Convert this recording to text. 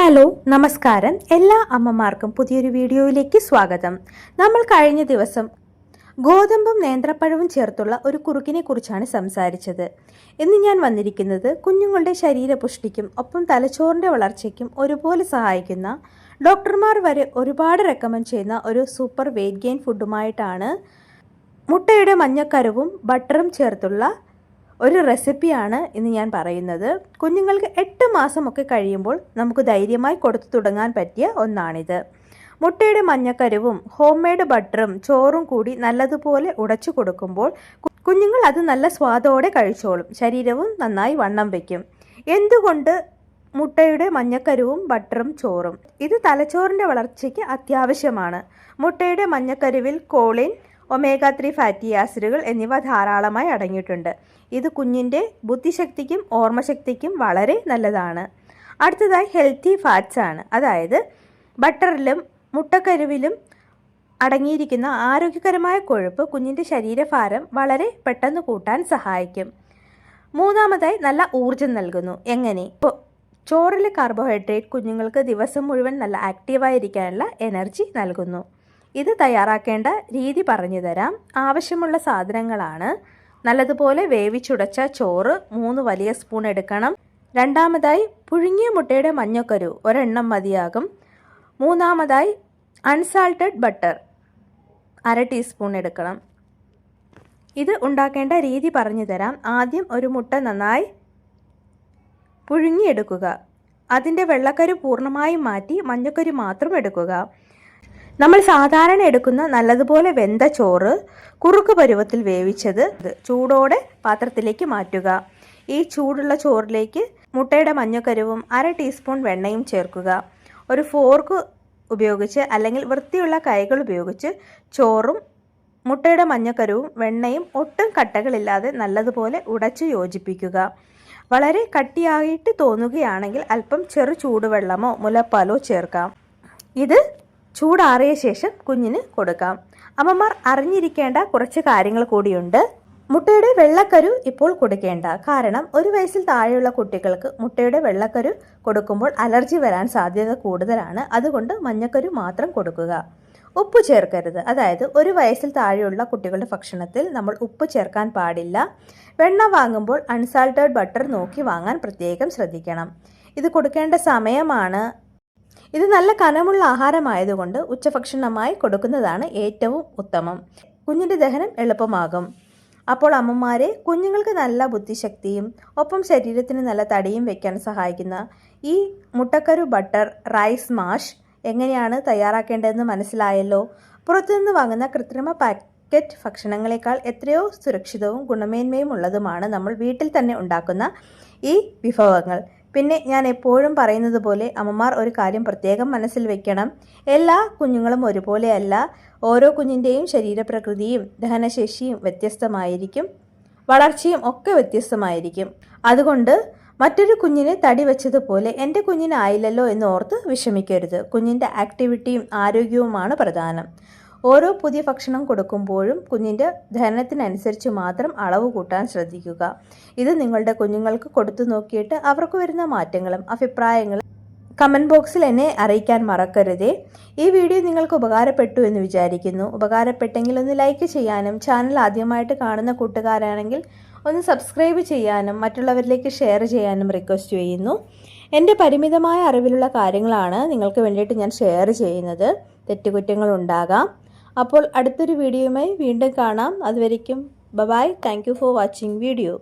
Hello നമസ്കാരം. എല്ലാ അമ്മമാർക്കും പുതിയൊരു വീഡിയോയിലേക്ക് സ്വാഗതം. നമ്മൾ കഴിഞ്ഞ ദിവസം ഗോതമ്പും നേന്ത്രപ്പഴവും ചേർത്തുള്ള ഒരു കുറുക്കിനെ കുറിച്ചാണ് സംസാരിച്ചത്. ഇന്ന് ഞാൻ വന്നിരിക്കുന്നത് കുഞ്ഞുങ്ങളുടെ ശരീരപുഷ്ടിക്കും ഒപ്പം തലച്ചോറിൻ്റെ വളർച്ചയ്ക്കും ഒരുപോലെ സഹായിക്കുന്ന ഡോക്ടർമാർ വരെ ഒരുപാട് റെക്കമെൻഡ് ചെയ്യുന്ന ഒരു സൂപ്പർ വെയ്റ്റ് ഗെയിൻ ഫുഡുമായിട്ടാണ്. മുട്ടയുടെ മഞ്ഞക്കരുവും ബട്ടറും ചേർത്തുള്ള ഒരു റെസിപ്പിയാണ് ഇന്ന് ഞാൻ പറയുന്നത്. കുഞ്ഞുങ്ങൾക്ക് 8 മാസമൊക്കെ കഴിയുമ്പോൾ നമുക്ക് ധൈര്യമായി കൊടുത്തു തുടങ്ങാൻ പറ്റിയ ഒന്നാണിത്. മുട്ടയുടെ മഞ്ഞക്കരുവും ഹോം മെയ്ഡ് ബട്ടറും ചോറും കൂടി നല്ലതുപോലെ ഉടച്ചു കൊടുക്കുമ്പോൾ കുഞ്ഞുങ്ങൾ അത് നല്ല സ്വാദോടെ കഴിച്ചോളും. ശരീരവും നന്നായി വണ്ണം വയ്ക്കും. എന്തുകൊണ്ട് മുട്ടയുടെ മഞ്ഞക്കരുവും ബട്ടറും ചോറും? ഇത് തലച്ചോറിൻ്റെ വളർച്ചയ്ക്ക് അത്യാവശ്യമാണ്. മുട്ടയുടെ മഞ്ഞക്കരുവിൽ കോളിൻ, ഒമേഗ 3 ഫാറ്റി ആസിഡുകൾ എന്നിവ ധാരാളമായി അടങ്ങിയിട്ടുണ്ട്. ഇത് കുഞ്ഞിൻ്റെ ബുദ്ധിശക്തിക്കും ഓർമ്മശക്തിക്കും വളരെ നല്ലതാണ്. അടുത്തതായി ഹെൽത്തി ഫാറ്റ്സ് ആണ്. അതായത് ബട്ടറിലും മുട്ടക്കരുവിലും അടങ്ങിയിരിക്കുന്ന ആരോഗ്യകരമായ കൊഴുപ്പ് കുഞ്ഞിൻ്റെ ശരീരഭാരം വളരെ പെട്ടെന്ന് കൂട്ടാൻ സഹായിക്കും. മൂന്നാമതായി നല്ല ഊർജ്ജം നൽകുന്നു. എങ്ങനെ? ചോറിലെ കാർബോഹൈഡ്രേറ്റ് കുഞ്ഞുങ്ങൾക്ക് ദിവസം മുഴുവൻ നല്ല ആക്റ്റീവായിരിക്കാനുള്ള എനർജി നൽകുന്നു. ഇത് തയ്യാറാക്കേണ്ട രീതി പറഞ്ഞു തരാം. ആവശ്യമുള്ള സാധനങ്ങളാണ്: നല്ലതുപോലെ വേവിച്ചുടച്ച ചോറ് 3 വലിയ സ്പൂൺ എടുക്കണം. രണ്ടാമതായി പുഴുങ്ങിയ മുട്ടയുടെ മഞ്ഞക്കരു ഒരെണ്ണം മതിയാകും. മൂന്നാമതായി അൺസാൾട്ടഡ് ബട്ടർ 1/2 ടീസ്പൂൺ എടുക്കണം. ഇത് ഉണ്ടാക്കേണ്ട രീതി പറഞ്ഞു തരാം. ആദ്യം ഒരു മുട്ട നന്നായി പുഴുങ്ങിയെടുക്കുക. അതിൻ്റെ വെള്ളക്കരു പൂർണ്ണമായും മാറ്റി മഞ്ഞക്കരു മാത്രം എടുക്കുക. നമ്മൾ സാധാരണ എടുക്കുന്ന നല്ലതുപോലെ വെന്ത ചോറ് കുറുക്ക് പരുവത്തിൽ വേവിച്ചത് ചൂടോടെ പാത്രത്തിലേക്ക് മാറ്റുക. ഈ ചൂടുള്ള ചോറിലേക്ക് മുട്ടയുടെ മഞ്ഞക്കരുവും 1/2 ടീസ്പൂൺ വെണ്ണയും ചേർക്കുക. ഒരു ഫോർക്ക് ഉപയോഗിച്ച് അല്ലെങ്കിൽ വൃത്തിയുള്ള കൈകൾ ഉപയോഗിച്ച് ചോറും മുട്ടയുടെ മഞ്ഞക്കരുവും വെണ്ണയും ഒട്ടും കട്ടകളില്ലാതെ നല്ലതുപോലെ ഉടച്ചു യോജിപ്പിക്കുക. വളരെ കട്ടിയായിട്ട് തോന്നുകയാണെങ്കിൽ അല്പം ചെറു ചൂടുവെള്ളമോ മുലപ്പാലോ ചേർക്കാം. ഇത് ചൂടാറിയ ശേഷം കുഞ്ഞിന് കൊടുക്കാം. അമ്മമാർ അറിഞ്ഞിരിക്കേണ്ട കുറച്ച് കാര്യങ്ങൾ കൂടിയുണ്ട്. മുട്ടയുടെ വെള്ളക്കരു ഇപ്പോൾ കൊടുക്കേണ്ട. കാരണം 1 വയസ്സിൽ താഴെയുള്ള കുട്ടികൾക്ക് മുട്ടയുടെ വെള്ളക്കരു കൊടുക്കുമ്പോൾ അലർജി വരാൻ സാധ്യത കൂടുതലാണ്. അതുകൊണ്ട് മഞ്ഞക്കരു മാത്രം കൊടുക്കുക. ഉപ്പ് ചേർക്കരുത്. അതായത് 1 വയസ്സിൽ താഴെയുള്ള കുട്ടികളുടെ ഭക്ഷണത്തിൽ നമ്മൾ ഉപ്പ് ചേർക്കാൻ പാടില്ല. വെണ്ണ വാങ്ങുമ്പോൾ അൺസാൾട്ടഡ് ബട്ടർ നോക്കി വാങ്ങാൻ പ്രത്യേകം ശ്രദ്ധിക്കണം. ഇത് കൊടുക്കേണ്ട സമയമാണ്. ഇത് നല്ല കനമുള്ള ആഹാരമായതുകൊണ്ട് ഉച്ചഭക്ഷണമായി കൊടുക്കുന്നതാണ് ഏറ്റവും ഉത്തമം. കുഞ്ഞിൻ്റെ ദഹനം എളുപ്പമാകും. അപ്പോൾ അമ്മമാരെ, കുഞ്ഞുങ്ങൾക്ക് നല്ല ബുദ്ധിശക്തിയും ഒപ്പം ശരീരത്തിന് നല്ല തടിയും വയ്ക്കാൻ സഹായിക്കുന്ന ഈ മുട്ടക്കരു ബട്ടർ റൈസ് മാഷ് എങ്ങനെയാണ് തയ്യാറാക്കേണ്ടതെന്ന് മനസ്സിലായല്ലോ. പുറത്തുനിന്ന് വാങ്ങുന്ന കൃത്രിമ പാക്കറ്റ് ഭക്ഷണങ്ങളെക്കാൾ എത്രയോ സുരക്ഷിതവും ഗുണമേന്മയും ഉള്ളതുമാണ് നമ്മൾ വീട്ടിൽ തന്നെ ഉണ്ടാക്കുന്ന ഈ വിഭവങ്ങൾ. പിന്നെ ഞാൻ എപ്പോഴും പറയുന്നത് പോലെ അമ്മമാർ ഒരു കാര്യം പ്രത്യേകം മനസ്സിൽ വെക്കണം. എല്ലാ കുഞ്ഞുങ്ങളും ഒരുപോലെയല്ല. ഓരോ കുഞ്ഞിൻ്റെയും ശരീരപ്രകൃതിയും ദഹനശേഷിയും വ്യത്യസ്തമായിരിക്കും. വളർച്ചയും ഒക്കെ വ്യത്യസ്തമായിരിക്കും. അതുകൊണ്ട് മറ്റൊരു കുഞ്ഞിന് തടി വെച്ചതുപോലെ എൻ്റെ കുഞ്ഞിനായില്ലല്ലോ എന്ന് ഓർത്ത് വിഷമിക്കരുത്. കുഞ്ഞിൻ്റെ ആക്ടിവിറ്റിയും ആരോഗ്യവുമാണ് പ്രധാനം. ഓരോ പുതിയ ഭക്ഷണം കൊടുക്കുമ്പോഴും കുഞ്ഞിൻ്റെ ദഹനത്തിനനുസരിച്ച് മാത്രം അളവ് കൂട്ടാൻ ശ്രദ്ധിക്കുക. ഇത് നിങ്ങളുടെ കുഞ്ഞുങ്ങൾക്ക് കൊടുത്തു നോക്കിയിട്ട് അവർക്ക് വരുന്ന മാറ്റങ്ങളും അഭിപ്രായങ്ങളും കമൻറ്റ് ബോക്സിൽ എന്നെ അറിയിക്കാൻ മറക്കരുതേ. ഈ വീഡിയോ നിങ്ങൾക്ക് ഉപകാരപ്പെട്ടു എന്ന് വിചാരിക്കുന്നു. ഉപകാരപ്പെട്ടെങ്കിൽ ഒന്ന് ലൈക്ക് ചെയ്യാനും ചാനൽ ആദ്യമായിട്ട് കാണുന്ന കൂട്ടുകാരാണെങ്കിൽ ഒന്ന് സബ്സ്ക്രൈബ് ചെയ്യാനും മറ്റുള്ളവരിലേക്ക് ഷെയർ ചെയ്യാനും റിക്വസ്റ്റ് ചെയ്യുന്നു. എൻ്റെ പരിമിതമായ അറിവിലുള്ള കാര്യങ്ങളാണ് നിങ്ങൾക്ക് വേണ്ടിയിട്ട് ഞാൻ ഷെയർ ചെയ്യുന്നത്. തെറ്റുകുറ്റങ്ങളുണ്ടാകാം. അപ്പോൾ അടുത്തൊരു വീഡിയോയുമായി വീണ്ടും കാണാം. അതുവരയ്ക്കും bye. Thank you for watching video.